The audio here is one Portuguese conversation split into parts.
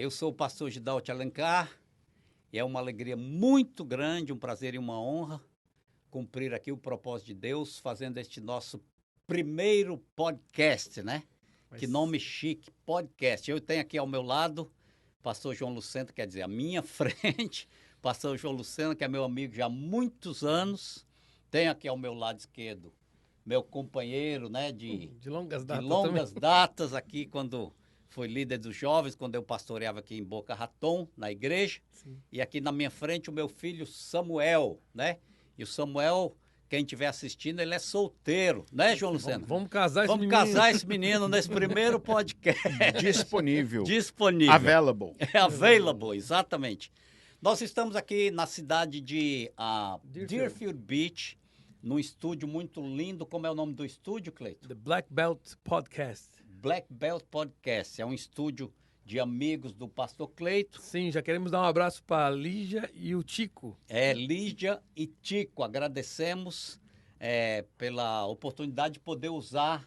Eu sou o pastor Gidalti Alencar e é uma alegria muito grande, um prazer e uma honra cumprir aqui o propósito de Deus, fazendo este nosso primeiro podcast, né? Que nome chique, podcast. Eu tenho aqui ao meu lado pastor João Lucena, quer dizer, à minha frente, pastor João Lucena, que é meu amigo já há muitos anos. Tenho aqui ao meu lado esquerdo meu companheiro, né, de longas datas aqui, quando foi líder dos jovens, quando eu pastoreava aqui em Boca Raton, na igreja. Sim. E aqui na minha frente o meu filho Samuel, né? E o Samuel, quem estiver assistindo, ele é solteiro, né, João Lucena? Vamos casar esse menino. Vamos casar esse menino nesse primeiro podcast. Disponível. Available. Available, exatamente. Nós estamos aqui na cidade de Deerfield Beach, num estúdio muito lindo. Como é o nome do estúdio, Cleiton? The Black Belt Podcast. Black Belt Podcast. É um estúdio de amigos do pastor Cleiton. Sim, já queremos dar um abraço para a Lígia e o Tico. Lígia e Tico. Agradecemos pela oportunidade de poder usar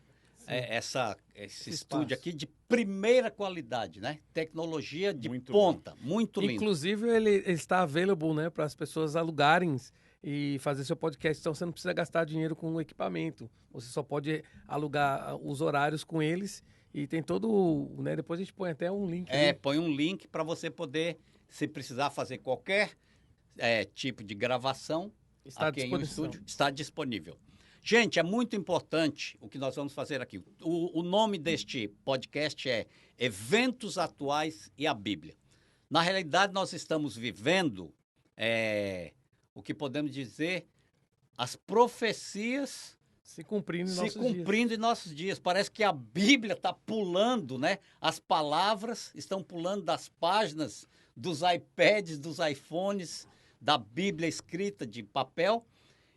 esse estúdio aqui de primeira qualidade, né? Tecnologia de muito ponta, lindo. Muito lindo. Inclusive, ele está available, né, para as pessoas alugarem e fazer seu podcast. Então, você não precisa gastar dinheiro com o equipamento. Você só pode alugar os horários com eles e tem todo, né? Depois a gente põe até um link. Põe um link para você poder, se precisar fazer qualquer tipo de gravação, aqui em um estúdio, está disponível. Gente, é muito importante o que nós vamos fazer aqui. O nome deste podcast é Eventos Atuais e a Bíblia. Na realidade, nós estamos vivendo o que podemos dizer, as profecias se cumprindo em nossos dias. Parece que a Bíblia está pulando, né? As palavras estão pulando das páginas dos iPads, dos iPhones, da Bíblia escrita de papel.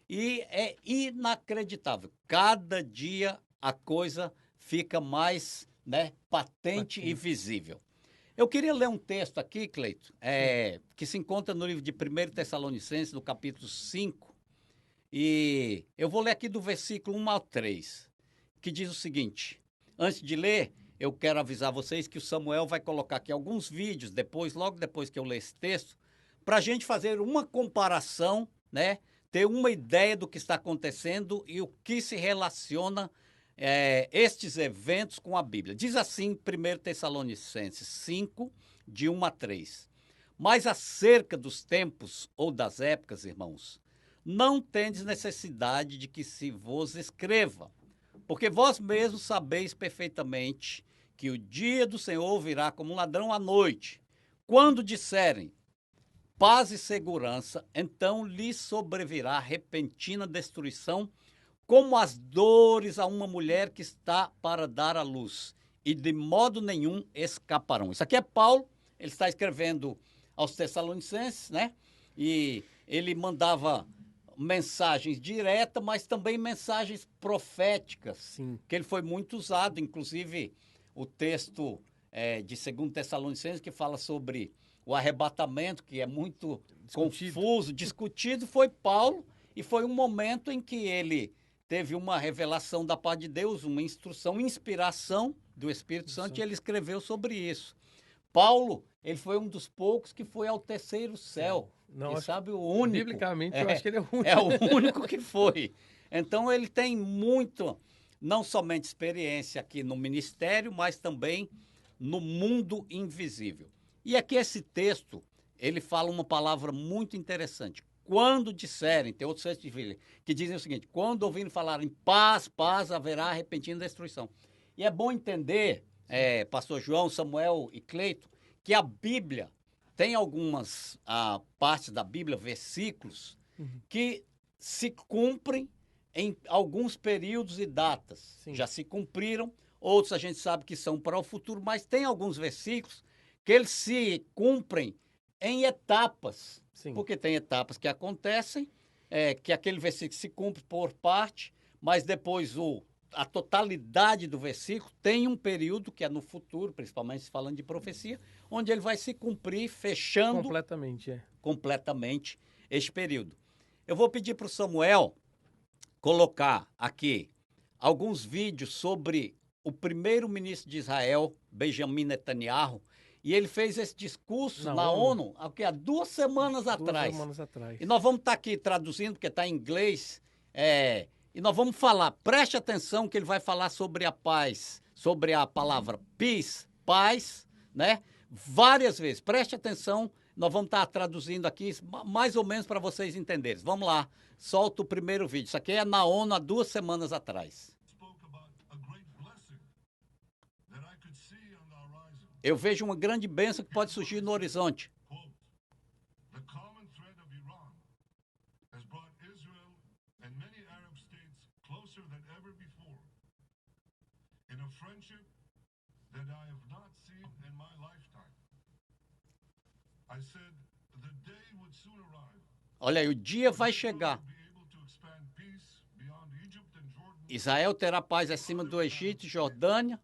E é inacreditável. Cada dia a coisa fica mais, né, patente e visível. Eu queria ler um texto aqui, Cleiton, que se encontra no livro de 1 Tessalonicenses, no capítulo 5. E eu vou ler aqui do versículo 1 ao 3, que diz o seguinte. Antes de ler, eu quero avisar vocês que o Samuel vai colocar aqui alguns vídeos, logo depois que eu ler esse texto, para a gente fazer uma comparação, né? Ter uma ideia do que está acontecendo e o que se relaciona estes eventos com a Bíblia. Diz assim, 1 Tessalonicenses 5, de 1 a 3. Mas acerca dos tempos ou das épocas, irmãos, não tendes necessidade de que se vos escreva, porque vós mesmos sabeis perfeitamente que o dia do Senhor virá como um ladrão à noite. Quando disserem paz e segurança, então lhes sobrevirá repentina destruição, como as dores a uma mulher que está para dar à luz, e de modo nenhum escaparão. Isso aqui é Paulo, ele está escrevendo aos Tessalonicenses, né? E ele mandava mensagens diretas, mas também mensagens proféticas. Sim. Que ele foi muito usado, inclusive o texto de 2 Tessalonicenses, que fala sobre o arrebatamento, que é muito confuso, discutido, foi Paulo, e foi um momento em que ele teve uma revelação da parte de Deus, uma instrução, inspiração do Espírito Santo, e ele escreveu sobre isso. Paulo, ele foi um dos poucos que foi ao terceiro céu. Não, sabe, o único. Biblicamente, eu acho que ele é o único. É o único que foi. Então, ele tem muito, não somente experiência aqui no ministério, mas também no mundo invisível. E aqui esse texto, ele fala uma palavra muito interessante. Quando disserem, tem outros textos que dizem o seguinte, quando ouvirem falar em paz, paz, haverá repentina destruição. E é bom entender, pastor João, Samuel e Cleiton, que a Bíblia tem algumas partes da Bíblia, versículos, que se cumprem em alguns períodos e datas. Sim. Já se cumpriram, outros a gente sabe que são para o futuro, mas tem alguns versículos que eles se cumprem em etapas. Sim. Porque tem etapas que acontecem, que aquele versículo se cumpre por parte, mas depois a totalidade do versículo tem um período que é no futuro, principalmente falando de profecia, onde ele vai se cumprir, fechando completamente este período. Eu vou pedir para o Samuel colocar aqui alguns vídeos sobre o primeiro-ministro de Israel, Benjamin Netanyahu, E ele fez esse discurso Na na ONU? ONU há 2 semanas atrás. 2 semanas atrás. E nós vamos estar aqui traduzindo, porque está em inglês. E nós vamos falar, preste atenção que ele vai falar sobre a paz, sobre a palavra peace, paz, né? Várias vezes. Preste atenção, nós vamos estar traduzindo aqui, mais ou menos para vocês entenderem. Vamos lá, solta o primeiro vídeo. Isso aqui é na ONU há 2 semanas atrás. Eu vejo uma grande bênção que pode surgir no horizonte. Olha aí, o dia vai chegar. Israel terá paz acima do Egito e Jordânia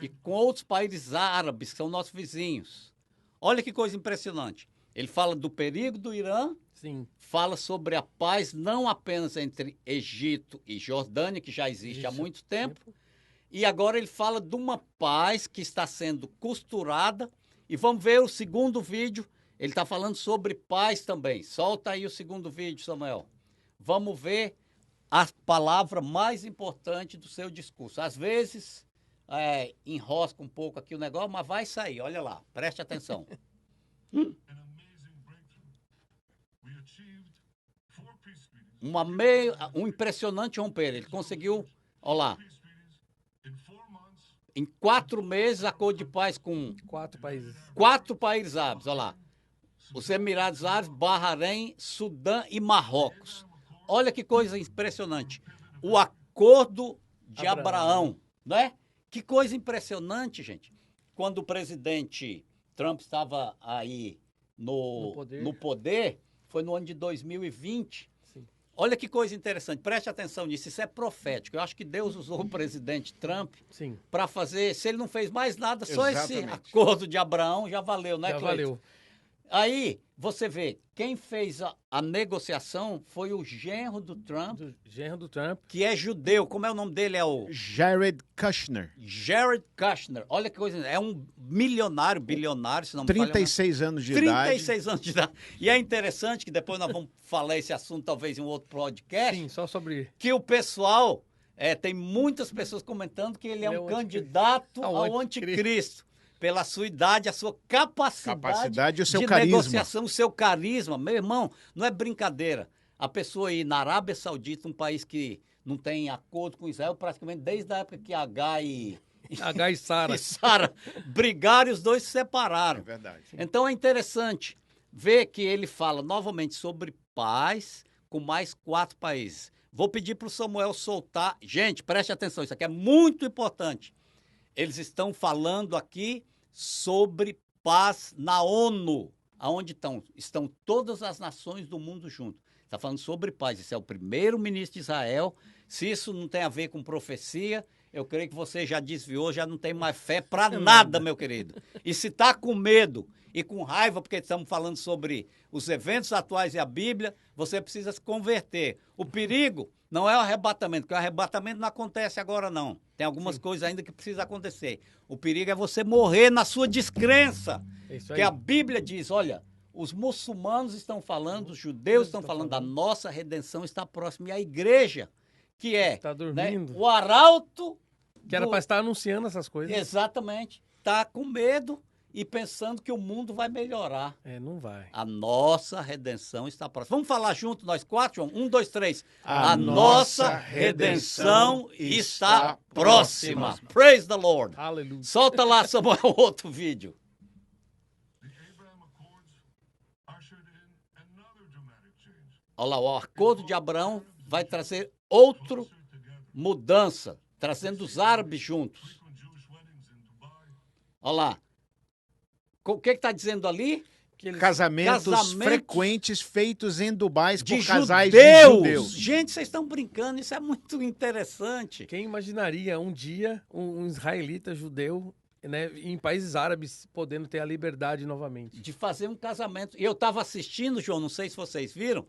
e com outros países árabes, que são nossos vizinhos. Olha que coisa impressionante. Ele fala do perigo do Irã, Sim. fala sobre a paz não apenas entre Egito e Jordânia, que já existe há muito tempo, e agora ele fala de uma paz que está sendo costurada. E vamos ver o segundo vídeo. Ele está falando sobre paz também. Solta aí o segundo vídeo, Samuel. Vamos ver a palavra mais importante do seu discurso. Às vezes, enrosca um pouco aqui o negócio, mas vai sair. Olha lá, preste atenção. Um impressionante romper. Ele conseguiu, olha lá, em 4 meses, acordo de paz com 4 países. 4 países árabes, olha lá. Os Emirados Árabes, Bahrein, Sudã e Marrocos. Olha que coisa impressionante. O acordo de Abraão, né? Que coisa impressionante, gente. Quando o presidente Trump estava aí no poder, foi no ano de 2020. Sim. Olha que coisa interessante. Preste atenção nisso. Isso é profético. Eu acho que Deus usou o presidente Trump para fazer. Se ele não fez mais nada, só esse acordo de Abraão já valeu, né, Já Cleiton? valeu. Aí, você vê, quem fez a negociação foi o genro do Trump. Genro do Trump. Que é judeu. Como é o nome dele? É o Jared Kushner. Jared Kushner. Olha que coisa. É um bilionário, se não me 36 anos de 36 anos de idade. E é interessante que depois nós vamos falar esse assunto talvez em um outro podcast. Sim, só sobre... Que o pessoal, tem muitas pessoas comentando que ele é um candidato ao anticristo. Pela sua idade, a sua capacidade e o seu de carisma. negociação, o seu carisma. Meu irmão, não é brincadeira. A pessoa aí na Arábia Saudita, um país que não tem acordo com Israel, praticamente desde a época que H e Sara brigaram e os dois se separaram. É verdade. Então é interessante ver que ele fala novamente sobre paz com mais 4 países. Vou pedir para o Samuel soltar. Gente, preste atenção, isso aqui é muito importante. Eles estão falando aqui sobre paz na ONU, aonde estão todas as nações do mundo junto. Está falando sobre paz. Esse é o primeiro-ministro de Israel. Se isso não tem a ver com profecia, eu creio que você já desviou, já não tem mais fé para nada, meu querido. E se está com medo e com raiva, porque estamos falando sobre os eventos atuais e a Bíblia, você precisa se converter. O perigo não é o arrebatamento, porque o arrebatamento não acontece agora, não. Tem algumas coisas ainda que precisam acontecer. O perigo é você morrer na sua descrença. Porque a Bíblia diz, olha, os muçulmanos estão falando, os judeus estão falando, a nossa redenção está próxima. E a igreja, que é tá dormindo. O arauto... Que era para estar anunciando essas coisas. Exatamente. Está com medo e pensando que o mundo vai melhorar. Não vai. A nossa redenção está próxima. Vamos falar junto, nós 4, João? 1, 2, 3. A nossa redenção está próxima. Praise the Lord. Aleluia. Solta lá, Samuel, outro vídeo. Olha lá, o acordo de Abraão vai trazer outra mudança, trazendo os árabes juntos. Olha lá. O que está dizendo ali? Casamentos frequentes feitos em Dubai por casais judeus. Gente, vocês estão brincando, isso é muito interessante. Quem imaginaria um dia um israelita judeu, né, em países árabes podendo ter a liberdade novamente? De fazer um casamento. E eu estava assistindo, João, não sei se vocês viram,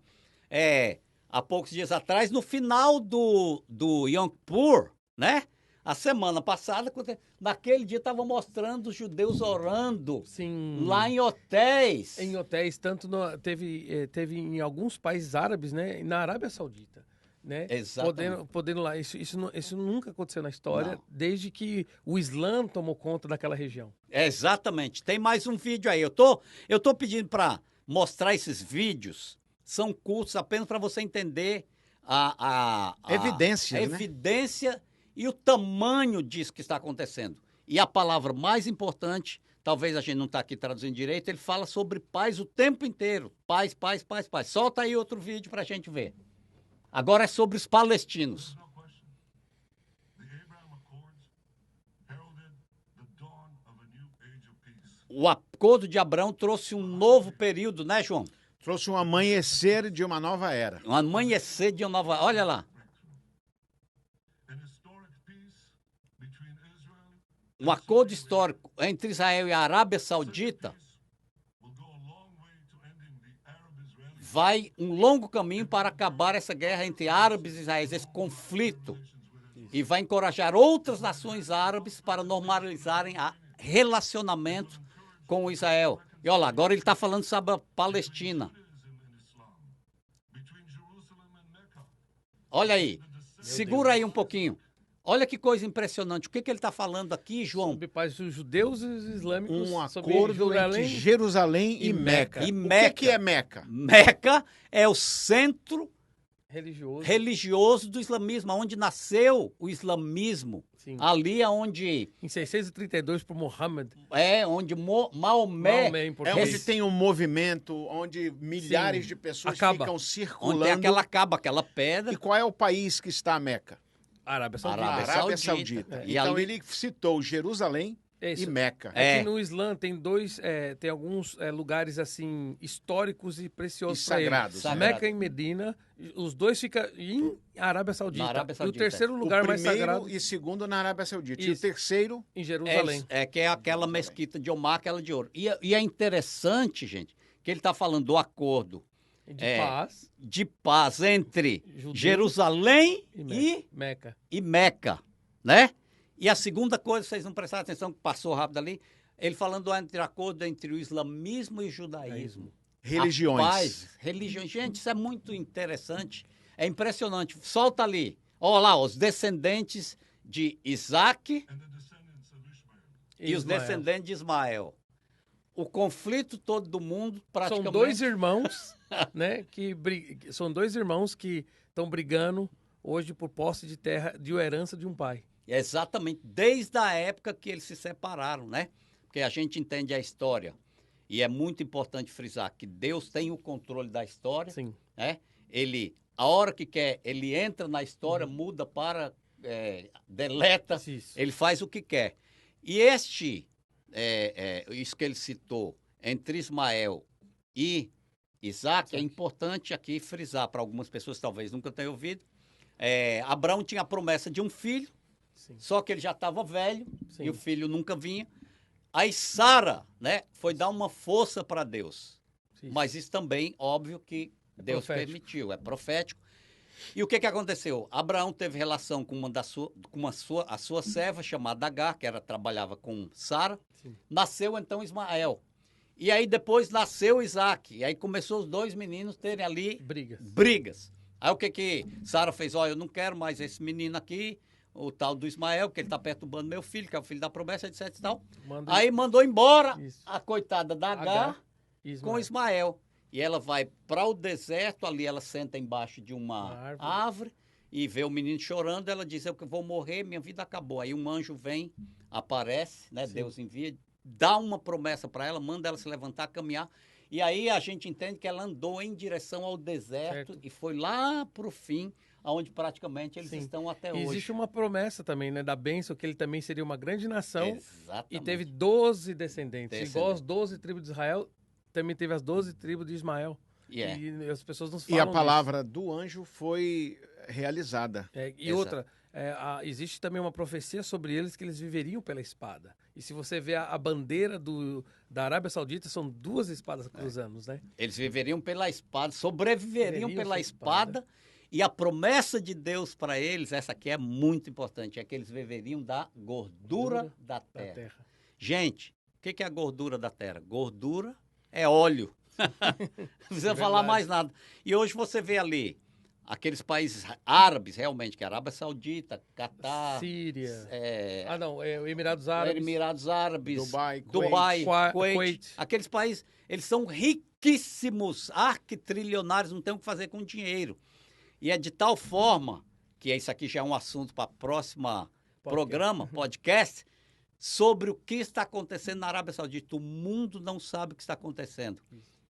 há poucos dias atrás, no final do Yom Kippur, né? A semana passada, naquele dia, estava mostrando os judeus orando Sim. lá em hotéis. Em hotéis, teve em alguns países árabes, né? E na Arábia Saudita, né? Exatamente. Podendo lá. Isso nunca aconteceu na história, Não. desde que o Islã tomou conta daquela região. Exatamente. Tem mais um vídeo aí. Eu tô pedindo para mostrar esses vídeos. São curtos apenas para você entender a Evidências, né? evidência e o tamanho disso que está acontecendo. E a palavra mais importante, talvez a gente não está aqui traduzindo direito, ele fala sobre paz o tempo inteiro. Paz, paz, paz, paz. Solta aí outro vídeo para a gente ver. Agora é sobre os palestinos. O acordo de Abraão trouxe um novo período, né, João? Trouxe um amanhecer de uma nova era. Um amanhecer de uma nova... Olha lá. Um acordo histórico entre Israel e a Arábia Saudita vai um longo caminho para acabar essa guerra entre árabes e israelenses, esse conflito. E vai encorajar outras nações árabes para normalizarem o relacionamento com Israel. E olha lá, agora ele está falando sobre a Palestina. Olha aí, segura aí um pouquinho. Olha que coisa impressionante. O que ele está falando aqui, João? Sobre paz dos judeus e os islâmicos. Um sobre acordo entre Jerusalém e Meca. E O Meca. que é Meca? Meca é o centro religioso. religioso do islamismo, onde nasceu o islamismo. Sim. Ali é onde... Em 632 por Muhammad. É, onde Maomé em É português. onde tem um movimento, onde milhares de pessoas ficam onde circulando. tem aquela pedra. E qual é o país que está a Meca? Arábia Saudita. Arábia Arábia Saudita. Saudita. E Então ali- ele citou Jerusalém Isso. e Meca. É É. que no Islã tem tem alguns lugares assim históricos e preciosos E para sagrados, eles. né? Meca e Medina, os dois ficam em Arábia Saudita. Na Arábia E o Saudita. terceiro O lugar mais primeiro sagrado e segundo na Arábia Saudita. E o Isso. terceiro, em Jerusalém. Que é aquela mesquita de Omar, aquela de ouro. E é interessante, gente, que ele está falando do acordo De paz de paz entre Judeus Jerusalém e Meca. e Meca, né? E a segunda coisa, vocês não prestaram atenção, que passou rápido ali, ele falando entre acordo entre o islamismo e o judaísmo. religiões. A paz, religiões. Gente, isso é muito interessante. É impressionante. Solta ali. Olha lá, os descendentes de Isaac e os Ismael. descendentes de Ismael. O conflito todo do mundo, praticamente... São dois irmãos, né? São dois irmãos que estão brigando hoje por posse de terra, de herança de um pai. Exatamente, desde a época que eles se separaram, né? Porque a gente entende a história. E é muito importante frisar que Deus tem o controle da história, Sim. né? Ele, a hora que quer, ele entra na história, muda para, deleta, Isso. ele faz o que quer. E isso que ele citou, entre Ismael e Isaac, é importante aqui frisar para algumas pessoas que talvez nunca tenham ouvido. Abraão tinha a promessa de um filho, Sim. só que ele já estava velho Sim. e o filho nunca vinha. Aí Sara, né, foi dar uma força para Deus. Isso. Mas isso também, óbvio que Deus profético. permitiu, é profético. E o que aconteceu? Abraão teve relação com a sua serva, chamada Agar, que trabalhava com Sara. Sim. Nasceu então Ismael. E aí depois nasceu Isaac. E aí começou os dois meninos terem ali brigas. Aí o que Sara fez? Olha, eu não quero mais esse menino aqui, o tal do Ismael, porque ele está perturbando meu filho, que é o filho da promessa, etc e tal. Aí mandou embora a coitada da Agar com Ismael. E ela vai para o deserto, ali ela senta embaixo de uma árvore e vê o menino chorando. Ela diz, eu vou morrer, minha vida acabou. Aí um anjo vem, aparece, né? Deus envia, dá uma promessa para ela, manda ela se levantar, caminhar. E aí a gente entende que ela andou em direção ao deserto e foi lá para o fim, onde praticamente eles estão até hoje. Existe uma promessa também, né, da bênção, que ele também seria uma grande nação. Exatamente. E teve 12 descendentes. Igual as 12 tribos de Israel, também teve as 12 tribos de Ismael. E as pessoas não falam E a palavra do anjo foi realizada. Outra, existe também uma profecia sobre eles que eles viveriam pela espada. E se você vê a bandeira da Arábia Saudita, são duas espadas cruzando, né? Eles viveriam pela espada, sobreviveriam pela espada E a promessa de Deus para eles, essa aqui é muito importante, é que eles viveriam da gordura da terra. Gente, o que é a gordura da terra? Gordura é óleo. Não precisa falar mais nada. E hoje você vê ali aqueles países árabes, realmente, que é a Arábia Saudita, Catar... Síria. Emirados Emirados Árabes. Dubai, Kuwait. Kuwait. Aqueles países, eles são riquíssimos, arquitrilionários, não tem o que fazer com dinheiro. E é de tal forma, que isso aqui já é um assunto para o próximo programa, podcast, sobre o que está acontecendo na Arábia Saudita. O mundo não sabe o que está acontecendo.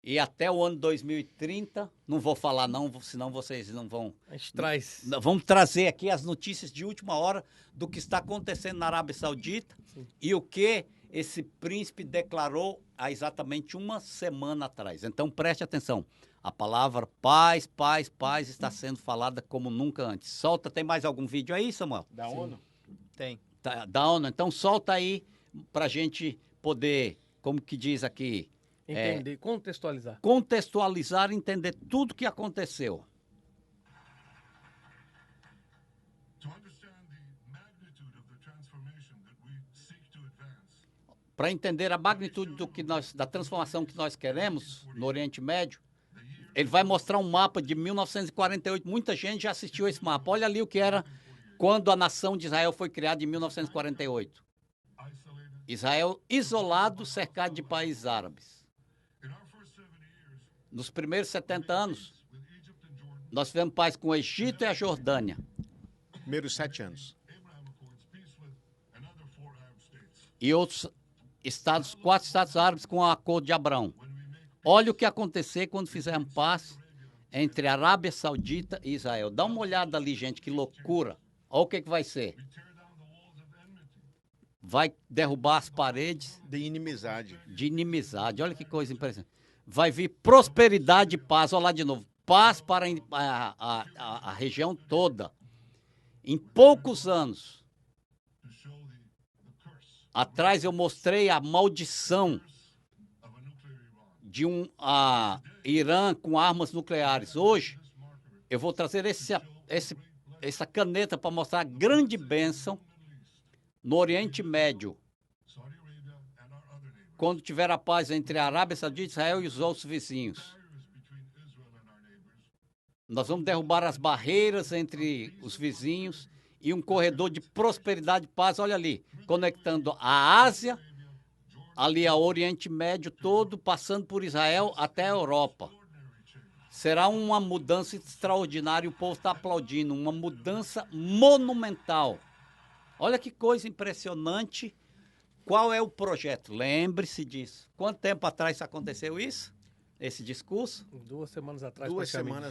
E até o ano 2030, não vou falar não, senão vocês não vão... A gente traz. Vamos trazer aqui as notícias de última hora do que está acontecendo na Arábia Saudita. Sim. E o que esse príncipe declarou há exatamente uma semana atrás. Então preste atenção. A palavra paz, paz, paz está sendo falada como nunca antes. Solta, tem mais algum vídeo aí, Samuel? Da ONU? Tem. Da ONU. Então solta aí para a gente poder, como que diz aqui... Entender, contextualizar. Contextualizar e entender tudo o que aconteceu. Para entender a magnitude da transformação que nós queremos no Oriente Médio, ele vai mostrar um mapa de 1948. Muita gente já assistiu esse mapa. Olha ali o que era quando a nação de Israel foi criada em 1948. Israel isolado, cercado de países árabes. Nos primeiros 70 anos, nós tivemos paz com o Egito e a Jordânia. Primeiros 7 anos. E outros estados, 4 estados árabes com o acordo de Abraão. Olha o que aconteceu quando fizemos paz entre a Arábia Saudita e Israel. Dá uma olhada ali, gente, que loucura. Olha o que vai ser. Vai derrubar as paredes... De inimizade. De inimizade. Olha que coisa impressionante. Vai vir prosperidade e paz. Olha lá de novo. Paz para a região toda. Em poucos anos. Atrás eu mostrei a maldição de um Irã com armas nucleares. Hoje, eu vou trazer essa caneta para mostrar a grande bênção no Oriente Médio. Quando tiver a paz entre a Arábia Saudita, Israel e os outros vizinhos. Nós vamos derrubar as barreiras entre os vizinhos e um corredor de prosperidade e paz. Olha ali, conectando a Ásia, ali ao Oriente Médio todo, passando por Israel até a Europa. Será uma mudança extraordinária, o povo está aplaudindo, uma mudança monumental. Olha que coisa impressionante. Qual é o projeto? Lembre-se disso. Quanto tempo atrás aconteceu isso? Esse discurso? 2 semanas atrás.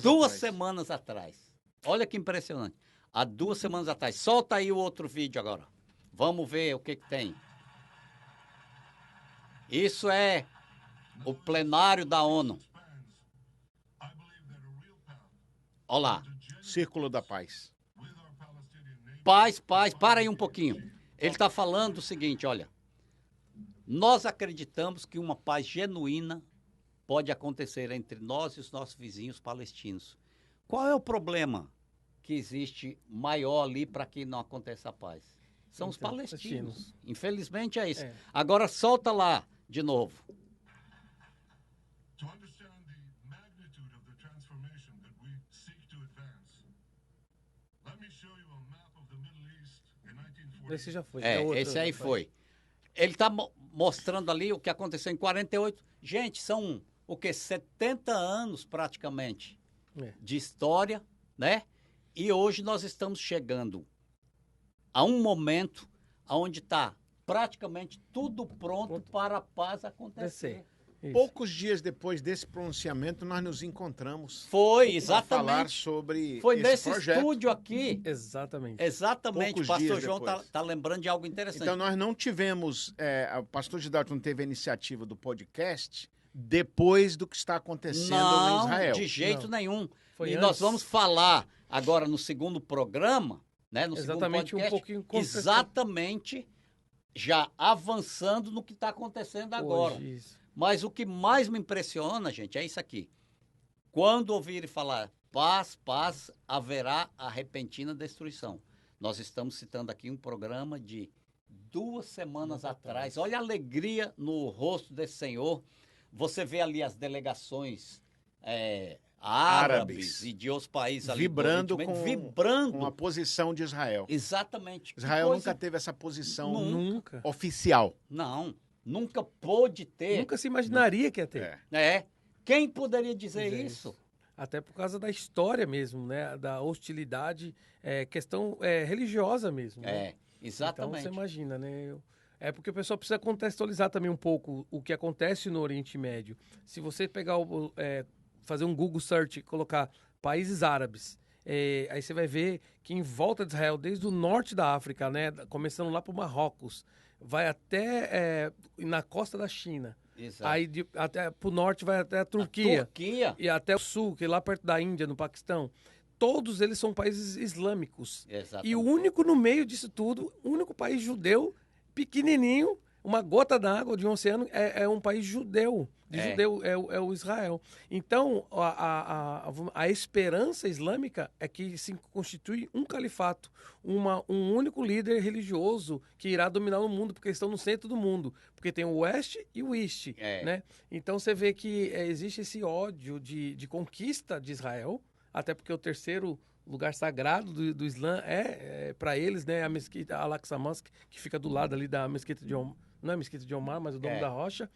2 semanas atrás. Olha que impressionante. Há 2 semanas atrás. Solta aí o outro vídeo agora. Vamos ver o que tem. Isso é o plenário da ONU. Olha lá. Círculo da Paz. Paz, paz. Para aí um pouquinho. Ele está falando o seguinte, olha. Nós acreditamos que uma paz genuína pode acontecer entre nós e os nossos vizinhos palestinos. Qual é o problema que existe maior ali para que não aconteça a paz? São os palestinos. Infelizmente é isso. Agora solta lá de novo. Esse já foi. Esse aí foi. Ele está mostrando ali o que aconteceu em 48. Gente, são o quê? 70 anos praticamente de história, né? E hoje nós estamos chegando a um momento onde está praticamente tudo pronto para a paz acontecer. Isso. Poucos dias depois desse pronunciamento, nós nos encontramos. Foi, exatamente. Para falar sobre Foi esse nesse projeto. Estúdio aqui. Exatamente. Exatamente. O pastor João está lembrando de algo interessante. Então, nós não tivemos... o pastor Gidalton não teve a iniciativa do podcast depois do que está acontecendo em Israel. De jeito nenhum. Foi e antes. nós vamos falar agora no segundo programa, né, no exatamente, segundo podcast, um pouquinho exatamente já avançando no que está acontecendo agora. Isso. Mas o que mais me impressiona, gente, é isso aqui. Quando ouvirem falar paz, paz, haverá a repentina destruição. Nós estamos citando aqui um programa de 2 semanas atrás. Olha a alegria no rosto desse senhor. Você vê ali as delegações árabes e de outros países ali vibrando vibrando com a posição de Israel. Exatamente. Israel nunca teve essa posição Nunca. oficial. Não, nunca pôde ter. Nunca se imaginaria que ia ter. Quem poderia dizer isso? Até por causa da história mesmo, né? Da hostilidade, questão religiosa mesmo. Né? Exatamente. Então você imagina, né? É porque o pessoal precisa contextualizar também um pouco o que acontece no Oriente Médio. Se você pegar fazer um Google search e colocar países árabes, aí você vai ver que em volta de Israel, desde o norte da África, né? Começando lá para o Marrocos, vai até na costa da China. Exato. Aí até pro norte vai até a Turquia. E até o sul, que é lá perto da Índia, no Paquistão. Todos eles são países islâmicos. Exatamente. E o único no meio disso tudo, o único país judeu, pequenininho, uma gota d'água de um oceano, é um país judeu. Judeu é o Israel. Então, a esperança islâmica é que se constitui um califato, um único líder religioso que irá dominar o mundo, porque eles estão no centro do mundo. Porque tem o oeste e o este, né? Então, você vê que existe esse ódio de conquista de Israel, até porque o terceiro lugar sagrado do Islã para eles, né? A mesquita Al-Aqsa Mosque, que fica do lado ali da mesquita de Omar, não é a mesquita de Omar, mas o Domo da Rocha.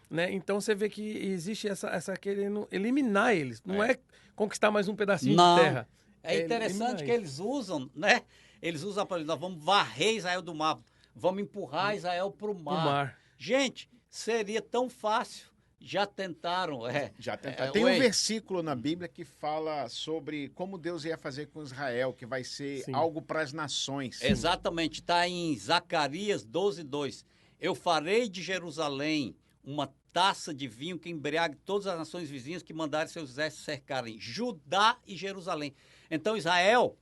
Né? Então você vê que existe essa querendo eliminar eles. Não é conquistar mais um pedacinho de terra. É interessante que eles usam, né? Eles usam para nós vamos varrer Israel do mar, vamos empurrar Israel para o mar. Gente, seria tão fácil. Já tentaram. Já tentaram. Tem um versículo na Bíblia que fala sobre como Deus ia fazer com Israel, que vai ser algo para as nações. Exatamente. Está em Zacarias 12:2. Eu farei de Jerusalém uma taça de vinho que embriague todas as nações vizinhas que mandarem seus exércitos cercarem Judá e Jerusalém. Então, Israel,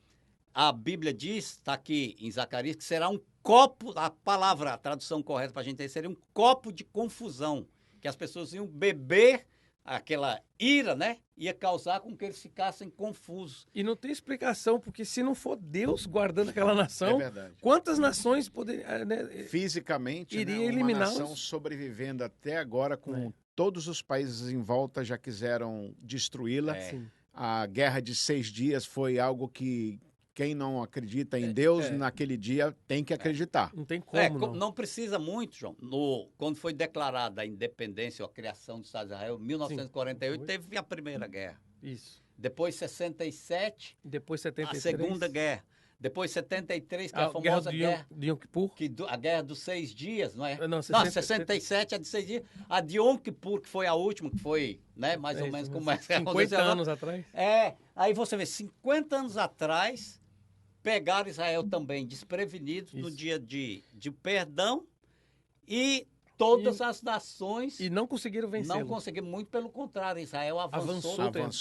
a Bíblia diz, está aqui em Zacarias, que será um copo, a tradução correta para a gente ter, seria um copo de confusão, que as pessoas iam beber aquela ira, né? Ia causar com que eles ficassem confusos. E não tem explicação, porque se não for Deus guardando aquela nação, quantas nações poderiam... Né, fisicamente, iria uma eliminá-los? nação sobrevivendo até agora, com todos os países em volta já quiseram destruí-la. A Guerra de 6 Dias foi algo que quem não acredita em Deus naquele dia tem que acreditar. Não tem como, não precisa muito, João. Quando foi declarada a independência ou a criação do Estado de Israel, em 1948, teve a Primeira Guerra. Isso. Depois, 67, depois 73, a Segunda Guerra. Depois, 73, que é a guerra famosa guerra... de Yom Kippur. A Guerra dos 6 Dias, não é? Não, 67, a de 6 dias. A de Yom Kippur, que foi a última, que foi, né, mais ou menos como é que 50 anos atrás. Aí você vê, 50 anos atrás... Pegaram Israel também desprevenido no dia de perdão e todas as nações... E não conseguiram vencê-lo. Não conseguiram, muito pelo contrário. Israel avançou.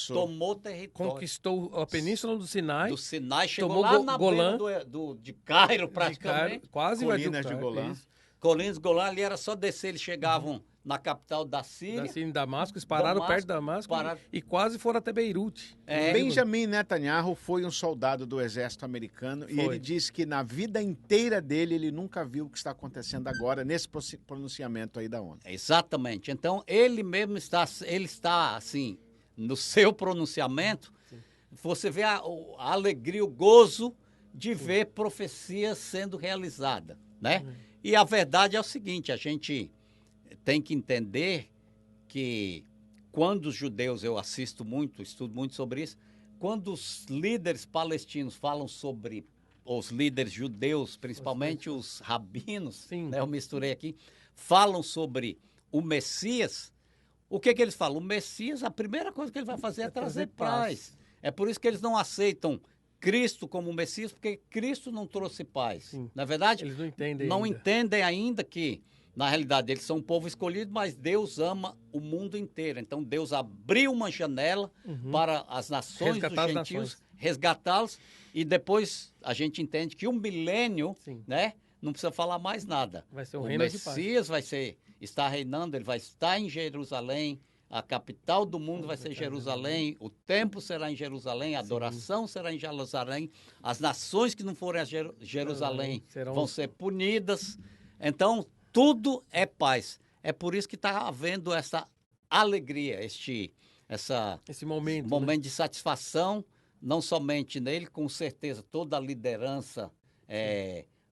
Tomou território. Conquistou a península do Sinai. Do Sinai, chegou tomou lá na Golã, beira de Cairo, praticamente. Quase Colinas de Golã. Colinas de Golã, ali era só descer, eles chegavam na capital da Síria. Em Damasco, eles pararam perto de Damasco e quase foram até Beirute. Benjamin Netanyahu foi um soldado do exército americano e ele disse que na vida inteira dele ele nunca viu o que está acontecendo agora nesse pronunciamento aí da ONU. Exatamente. Então, ele mesmo está assim, no seu pronunciamento, você vê a alegria, o gozo de ver profecias sendo realizadas, né? E a verdade é o seguinte, a gente tem que entender que quando os judeus, eu assisto muito, estudo muito sobre isso, quando os líderes palestinos falam sobre, os líderes judeus, principalmente os rabinos, né, eu misturei aqui, falam sobre o Messias, o que eles falam? O Messias, a primeira coisa que ele vai fazer é trazer paz. É por isso que eles não aceitam Cristo como Messias, porque Cristo não trouxe paz. Na verdade, eles não entendem ainda que, na realidade, eles são um povo escolhido, mas Deus ama o mundo inteiro. Então, Deus abriu uma janela para as nações dos gentios, resgatá-los, e depois a gente entende que o milênio, né, não precisa falar mais nada. Vai ser um o reino de paz. Messias está reinando, ele vai estar em Jerusalém, A capital do mundo vai ser Jerusalém, o templo será em Jerusalém, a adoração será em Jerusalém, as nações que não forem a Jerusalém vão ser punidas. Então, tudo é paz. É por isso que está havendo essa alegria, esse momento de satisfação, não somente nele, com certeza toda a liderança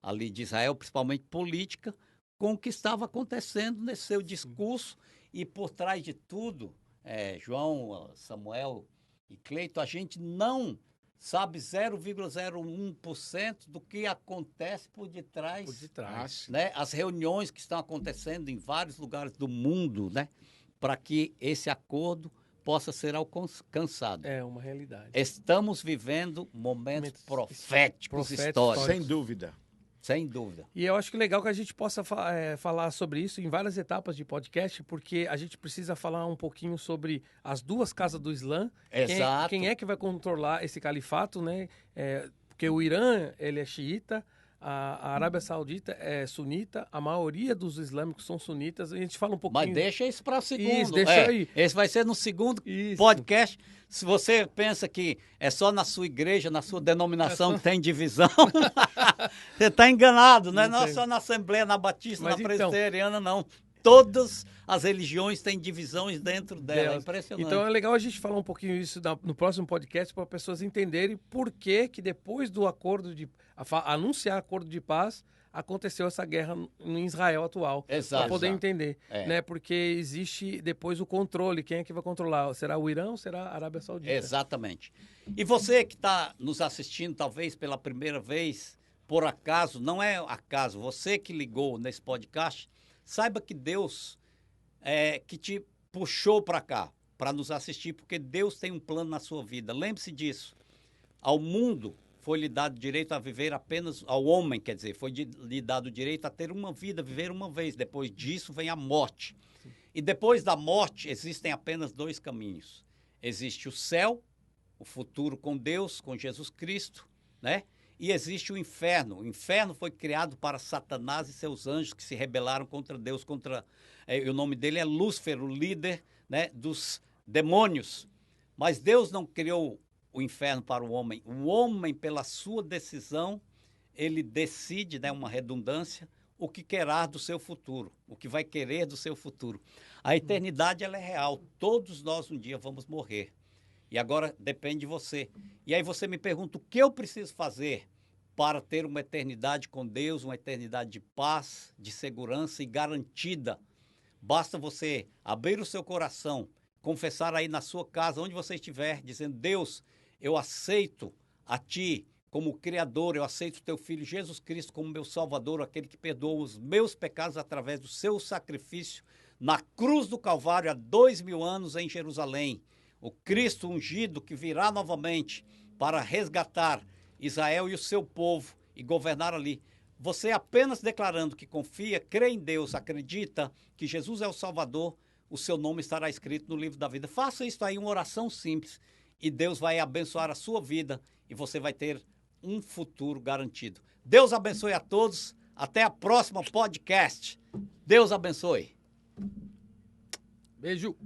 ali de Israel, principalmente política, com o que estava acontecendo nesse seu discurso. E por trás de tudo, João, Samuel e Cleito, a gente não sabe 0,01% do que acontece por detrás. Né? As reuniões que estão acontecendo em vários lugares do mundo, né? Para que esse acordo possa ser alcançado. É uma realidade. Estamos vivendo momentos proféticos históricos. Sem dúvida. Sem dúvida. E eu acho que é legal que a gente possa falar sobre isso em várias etapas de podcast, porque a gente precisa falar um pouquinho sobre as duas casas do Islã. Exato. Quem é que vai controlar esse califato, né? Porque o Irã, ele é xiita, a Arábia Saudita é sunita, a maioria dos islâmicos são sunitas. A gente fala um pouquinho... Mas deixa isso para o segundo. Isso, deixa aí. Esse vai ser no segundo podcast. Se você pensa que é só na sua igreja, na sua denominação que tem divisão, você está enganado, né? Não é só na Assembleia, na Batista, na Presbiteriana, não. Todas as religiões têm divisões dentro dela. É impressionante. Então é legal a gente falar um pouquinho isso no próximo podcast para as pessoas entenderem por que depois do acordo anunciar acordo de paz, aconteceu essa guerra em Israel atual. Exato. Para poder entender. Né? Porque existe depois o controle. Quem é que vai controlar? Será o Irã ou será a Arábia Saudita? Exatamente. E você que está nos assistindo, talvez pela primeira vez, por acaso, não é acaso, você que ligou nesse podcast, saiba que Deus que te puxou para cá, para nos assistir, porque Deus tem um plano na sua vida. Lembre-se disso. Ao mundo foi lhe dado direito a viver apenas, ao homem, quer dizer, foi lhe dado direito a ter uma vida, viver uma vez. Depois disso vem a morte. Sim. E depois da morte existem apenas dois caminhos. Existe o céu, o futuro com Deus, com Jesus Cristo, né? E existe o inferno. O inferno foi criado para Satanás e seus anjos que se rebelaram contra Deus, o nome dele é Lúcifer, o líder, né, dos demônios. Mas Deus não criou o inferno para o homem. O homem, pela sua decisão, ele decide, né, uma redundância, o que querá do seu futuro, o que vai querer do seu futuro. A eternidade, ela é real. Todos nós um dia vamos morrer. E agora depende de você. E aí você me pergunta, o que eu preciso fazer para ter uma eternidade com Deus, uma eternidade de paz, de segurança e garantida? Basta você abrir o seu coração, confessar aí na sua casa, onde você estiver, dizendo, Deus, eu aceito a Ti como Criador, eu aceito o Teu Filho Jesus Cristo como meu Salvador, aquele que perdoou os meus pecados através do seu sacrifício na cruz do Calvário há 2000 anos em Jerusalém. O Cristo ungido que virá novamente para resgatar Israel e o seu povo e governar ali. Você apenas declarando que confia, crê em Deus, acredita que Jesus é o Salvador, o seu nome estará escrito no livro da vida. Faça isso aí, uma oração simples, e Deus vai abençoar a sua vida e você vai ter um futuro garantido. Deus abençoe a todos. Até a próxima podcast. Deus abençoe. Beijo.